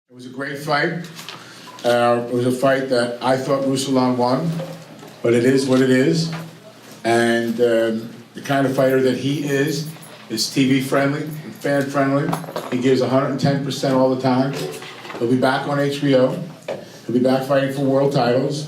It was a great fight. It was a fight that I thought Ruslan won, but it is what it is. And the kind of fighter that he is TV friendly, fan friendly. He gives 110% all the time. He'll be back on HBO. He'll be back fighting for world titles.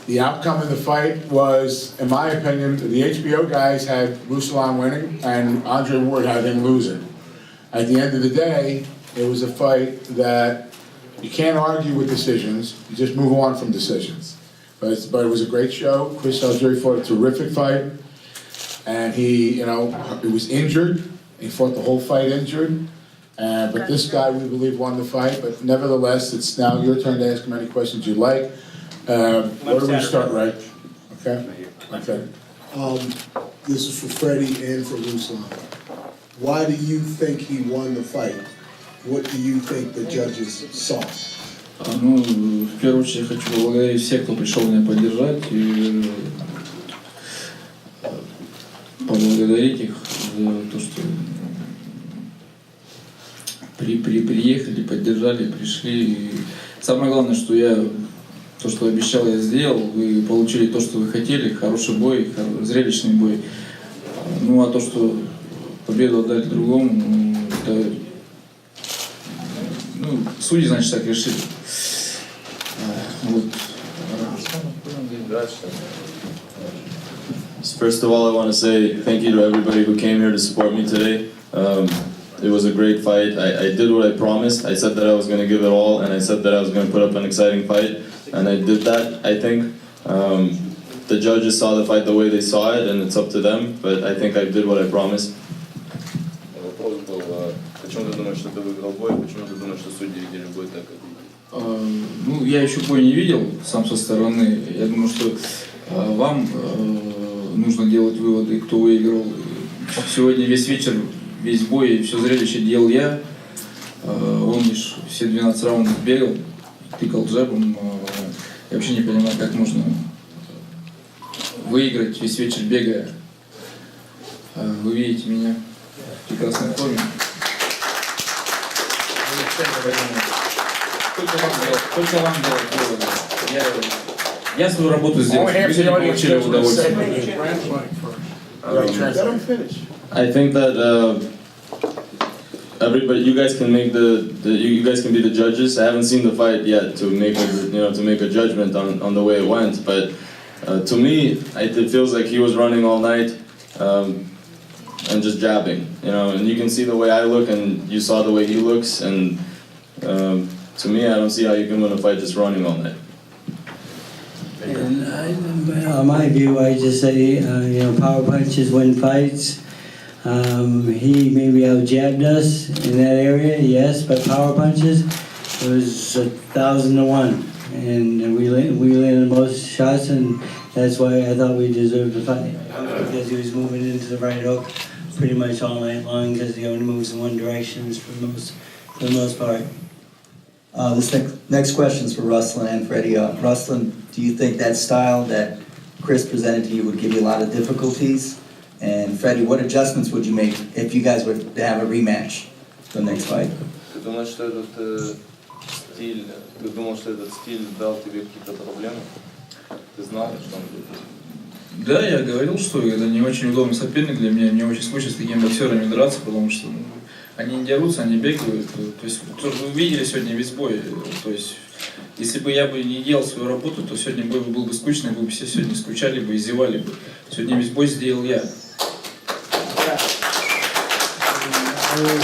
The outcome of the fight was, in my opinion, the HBO guys had Ruslan winning and Andre Ward had him losing. At the end of the day, it was a fight that you can't argue with decisions. You just move on from decisions. But it was a great show. Chris Algieri fought a terrific fight. And he was injured. He fought the whole fight injured. But this guy, we believe, won the fight. But nevertheless, it's now your turn to ask him any questions you like. Where do we start, right? Okay? Okay. This is for Freddie and for Ruslan. Why do you think he won the fight? What do you think the judges saw? Ну, в первую очередь хочу поблагодарить всех, кто пришел меня поддержать, и поблагодарить их за то, что приехали, поддержали, пришли. И самое главное, что то, что обещал, я сделал. Вы получили то, что вы хотели, хороший бой, зрелищный бой. Ну, а то, что победу отдали другому, это, судьи, значит, так решили. Вот. First of all, I want to say thank you to everybody who came here to support me today. It was a great fight. I did what I promised. I said that I was going to give it all, and I said that I was going to put up an exciting fight, and I did that, I think. The judges saw the fight the way they saw it, and it's up to them, but I think I did what I promised. Вопрос был, почему ты думаешь, что ты выиграл бой, почему ты думаешь, что судьи видели бой так, как видели? Ну, я еще бой не видел сам со стороны. Я думаю, что вам нужно делать выводы, кто выиграл. Сегодня весь вечер, весь бой, все зрелище делал я. Он лишь все 12 раундов бегал, тыкал джебом. Я вообще не понимаю, как можно выиграть весь вечер бегая. Вы видите меня в прекрасной форме. Только вам делать выводы. Я свою работу сделал. Вы сегодня получили удовольствие. I think that everybody, you guys can make you guys can be the judges. I haven't seen the fight yet to make a judgment on the way it went. But to me, it feels like he was running all night and just jabbing. And you can see the way I look, and you saw the way he looks. And to me, I don't see how you can win a fight just running all night. In my view, I just say, power punches win fights. He maybe out-jabbed us in that area, yes, but power punches, it was 1,000 to 1. And we landed most shots, and that's why I thought we deserved the fight. Because he was moving into the right hook pretty much all night long, because he only moves in one direction for the most part. This next question is for Ruslan and Freddie. Ruslan, do you think that style that Chris presented to you would give you a lot of difficulties? And Freddie, what adjustments would you make if you guys were to have a rematch for the next fight? Ты думаешь, что этот стиль дал тебе какие-то проблемы? Ты знал, что он будет? Да, я говорил, что это не очень удобный соперник для меня. Мне очень скучно с такими боксерами драться, потому что они не дерутся, они бегают. То есть вы видели сегодня весь бой. То есть если бы я не делал свою работу, то сегодня бой был бы скучный, вы бы все сегодня скучали бы, издевали бы. Сегодня весь бой сделал я. I would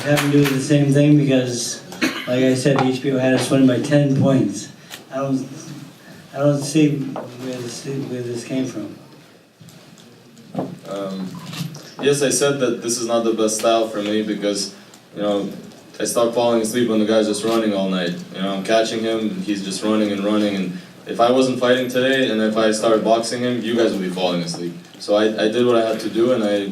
have him do the same thing because, like I said, HBO had us win by 10 points. I don't see where this came from. Yes, I said that this is not the best style for me because, I stopped falling asleep when the guy's just running all night. I'm catching him, he's just running and running, and if I wasn't fighting today and if I started boxing him, you guys would be falling asleep. So I did what I had to do, and I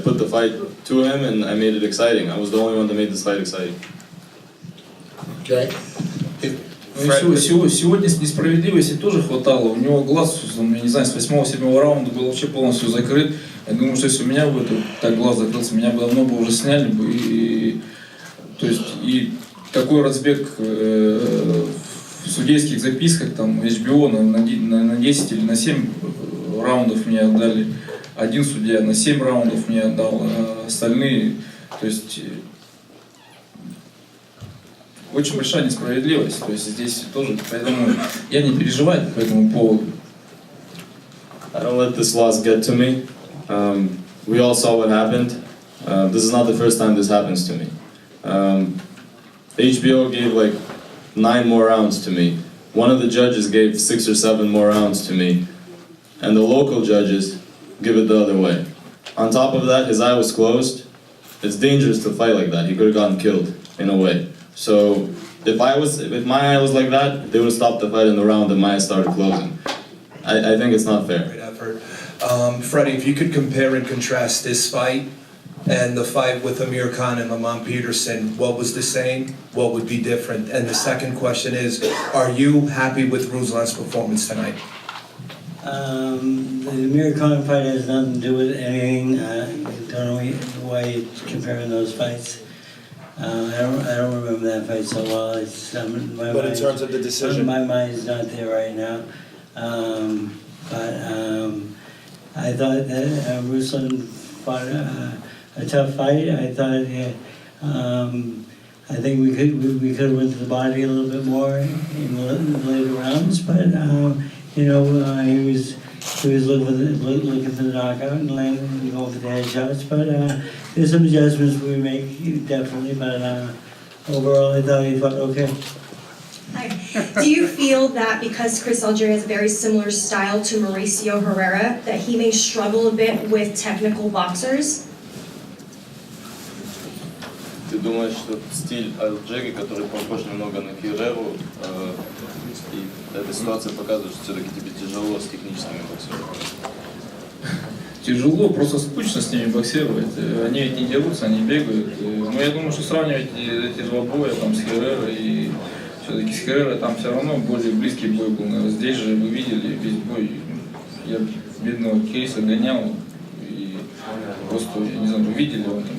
put the fight to him, and I made it exciting. I was the only one that made this fight exciting. Okay. Сегодня несправедливости тоже хватало. У него глаз, я не знаю, с 8-7 раунда был вообще полностью закрыт. Я думаю, что если у меня бы так глаз закрылся, меня бы давно уже сняли бы. То есть, и такой разбег в судейских записках, там, HBO на 10 или на 7 раундов мне отдали. Один судья на 7 раундов мне отдал, а остальные, то есть очень большая несправедливость, то есть здесь тоже, поэтому я не переживаю по этому поводу. I don't let this loss get to me. We all saw what happened. This is not the first time this happens to me. HBO gave like 9 more rounds to me. One of the judges gave 6 or 7 more rounds to me. And the local judges give it the other way. On top of that, his eye was closed. It's dangerous to fight like that. He could have gotten killed in a way. So if my eye was like that, they would have stopped the fight in the round and my eye started closing. I think it's not fair. Great effort. Freddie, if you could compare and contrast this fight and the fight with Amir Khan and Lamont Peterson, what was the same? What would be different? And the second question is, are you happy with Ruslan's performance tonight? The Amir Khan fight has nothing to do with anything. I don't know why you're comparing those fights. I don't remember that fight so well. It's, my But in mind- terms of the decision? My mind is not there right now. I thought that Ruslan fought a tough fight. I thought, I think we could have went to the body a little bit more in the later rounds, but he was looking for the knockout and landing and going for the headshots. But there's some adjustments we make definitely. But overall, I thought he fought okay. Hi. Do you feel that because Chris Algieri has a very similar style to Mauricio Herrera, that he may struggle a bit with technical boxers? Ты думаешь, что стиль Алджери, который похож немного на Херреру, и эта ситуация показывает, что все-таки тебе тяжело с техническими боксерами? Тяжело, просто скучно с ними боксировать. Они ведь не дерутся, они бегают. Но я думаю, что сравнивать эти два боя там, с Херрерой и все-таки с Херрерой там все равно более близкий бой был. Наверное. Здесь же вы видели весь бой. Я бедного Кейса гонял. И просто, я не знаю, вы видели его там.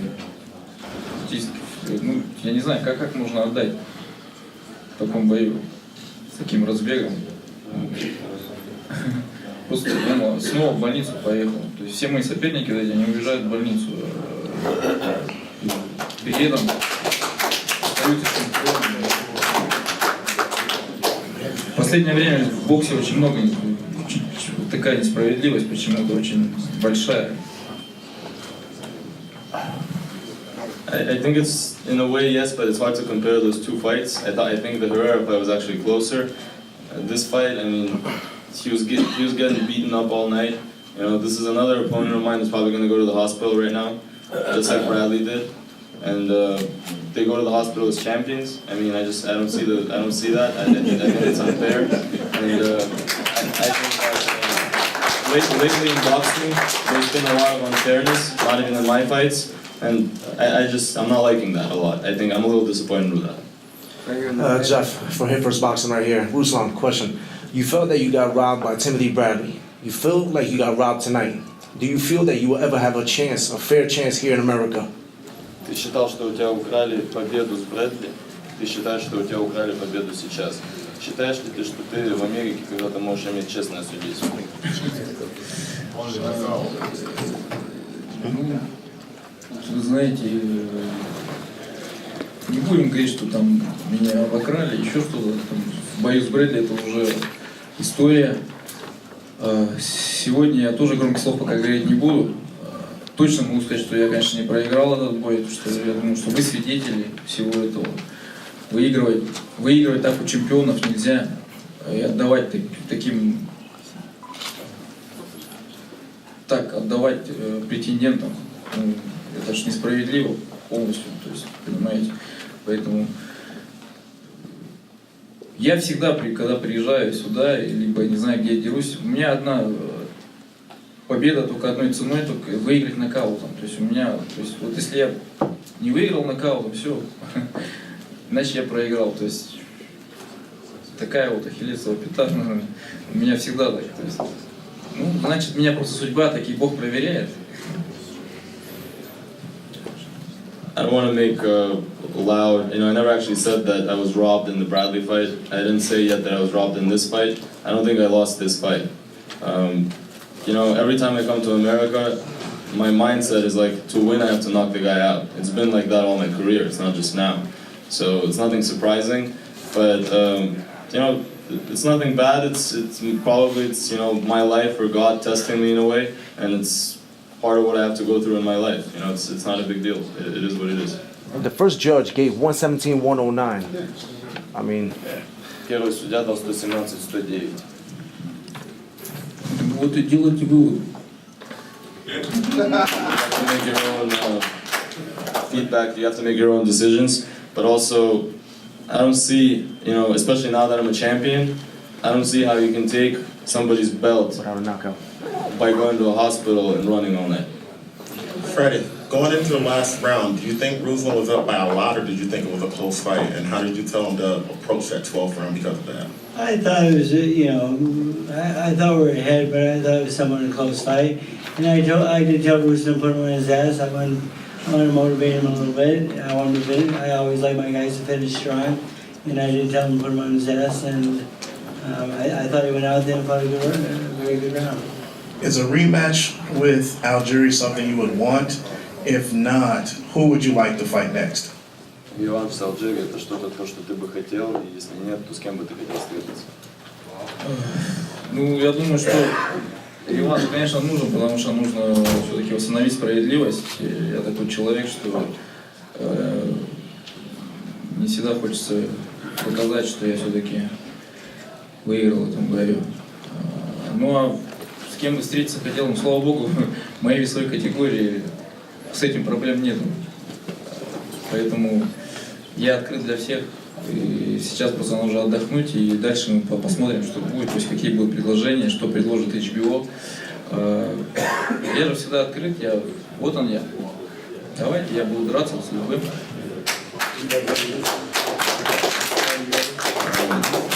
Ну, я не знаю, как можно отдать в таком бою с таким разбегом. Просто снова в больницу поехал. То есть все мои соперники, они уезжают в больницу. Передом остаются чемпионами. В последнее время в боксе очень много, такая несправедливость почему-то очень большая. I think it's, in a way, yes, but it's hard to compare those two fights. I think the Herrera fight was actually closer. This fight, I mean, he was getting beaten up all night. You know, this is another opponent of mine that's probably going to go to the hospital right now, just like Bradley did. And they go to the hospital as champions. I mean, I don't see that. I think it's unfair. And I think that lately in boxing, there's been a lot of unfairness, not even in my fights. And I'm not liking that a lot. I think I'm a little disappointed with that. Jeff, for Hitfirst Boxing right here. Ruslan, question. You felt that you got robbed by Timothy Bradley. You feel like you got robbed tonight. Do you feel that you will ever have a chance, a fair chance here in America? Ты считал, что у тебя украли победу с Брэдли, ты считаешь, что у тебя украли победу сейчас. Считаешь ли ты, что ты в Америке когда-то можешь иметь честное судейство? Вы знаете, не будем говорить, что там меня обокрали, еще что-то. В бою с Брэдли это уже история. Сегодня я тоже громких слов пока говорить не буду. Точно могу сказать, что я, конечно, не проиграл этот бой, потому что я думаю, что вы свидетели всего этого. Выигрывать так у чемпионов нельзя. И отдавать отдавать претендентам. Ну, это же несправедливо полностью, то есть, понимаете. Поэтому я всегда, когда приезжаю сюда, либо не знаю, где я дерусь, у меня одна победа только одной ценой, только выиграть нокаутом. То есть у меня, вот если я не выиграл нокаутом, все, иначе я проиграл. То есть такая вот ахиллесова пята у меня всегда так. То есть, ну, значит, меня просто судьба, таки Бог проверяет. I don't want to make loud, I never actually said that I was robbed in the Bradley fight. I didn't say yet that I was robbed in this fight. I don't think I lost this fight. Every time I come to America, my mindset is like, to win I have to knock the guy out. It's been like that all my career, it's not just now. So it's nothing surprising, but it's nothing bad. It's probably my life or God testing me in a way, and it's part of what I have to go through in my life. It's not a big deal. It is what it is. The first judge gave 117-109. I mean, Первый судья дал 117-109. Вот и делайте вывод. You have to make your own feedback, you have to make your own decisions, but also, I don't see, especially now that I'm a champion, I don't see how you can take somebody's belt without a knockout. by going to a hospital and running all night. Freddie, going into the last round, do you think Ruslan was up by a lot, or did you think it was a close fight? And how did you tell him to approach that 12th round because of that? I thought it was, I thought we were ahead, but I thought it was somewhat a close fight. And I did tell Ruslan to put him on his ass. I wanted to motivate him a little bit. I always like my guys to finish strong. And I did tell him to put him on his ass. And I thought he went out there and fought a very good round. Is a rematch with Algieri something you would want? If not, who would you like to fight next? Реванш с Алжирией — это что-то, то, что ты бы хотел, и если нет, то с кем бы ты хотел встретиться? Я думаю, что реванш, конечно, нужен, потому что нужно все-таки восстановить справедливость. И я такой человек, что не всегда хочется показать, что я все-таки выиграл в этом бою. А с кем бы встретиться хотел, слава богу, в моей весовой категории с этим проблем нет. Поэтому я открыт для всех. И сейчас просто нужно отдохнуть, и дальше мы посмотрим, что будет, то есть какие будут предложения, что предложит HBO. Я же всегда открыт, вот он я. Давайте, я буду драться с любым.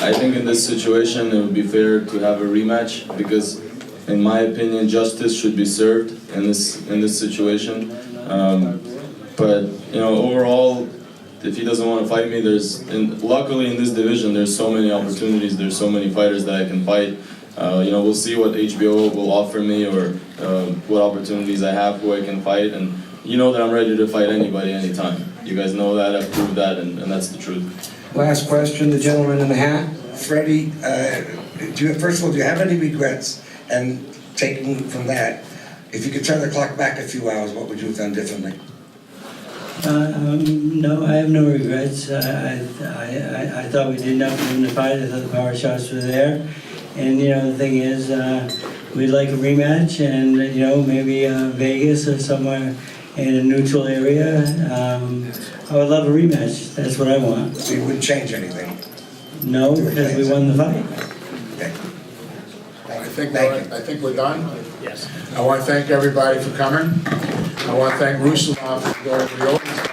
I think in this situation it would be fair to have a rematch because, in my opinion, justice should be served in this situation. But overall, if he doesn't want to fight me, luckily in this division there's so many opportunities. There's so many fighters that I can fight. We'll see what HBO will offer me or what opportunities I have, who I can fight, and that I'm ready to fight anybody, anytime. You guys know that, I've proved that, and that's the truth. Last question, the gentleman in the hat. Freddie, first of all, do you have any regrets? And taking from that, if you could turn the clock back a few hours, what would you have done differently? No, I have no regrets. I thought we did enough to win the fight. I thought the power shots were there. And the thing is, we'd like a rematch, and maybe Vegas or somewhere in a neutral area. I would love a rematch. That's what I want. So you wouldn't change anything? No, because we won the fight. Okay. I think we're done. Yes. I want to thank everybody for coming. I want to thank Ruslan for going to the opening.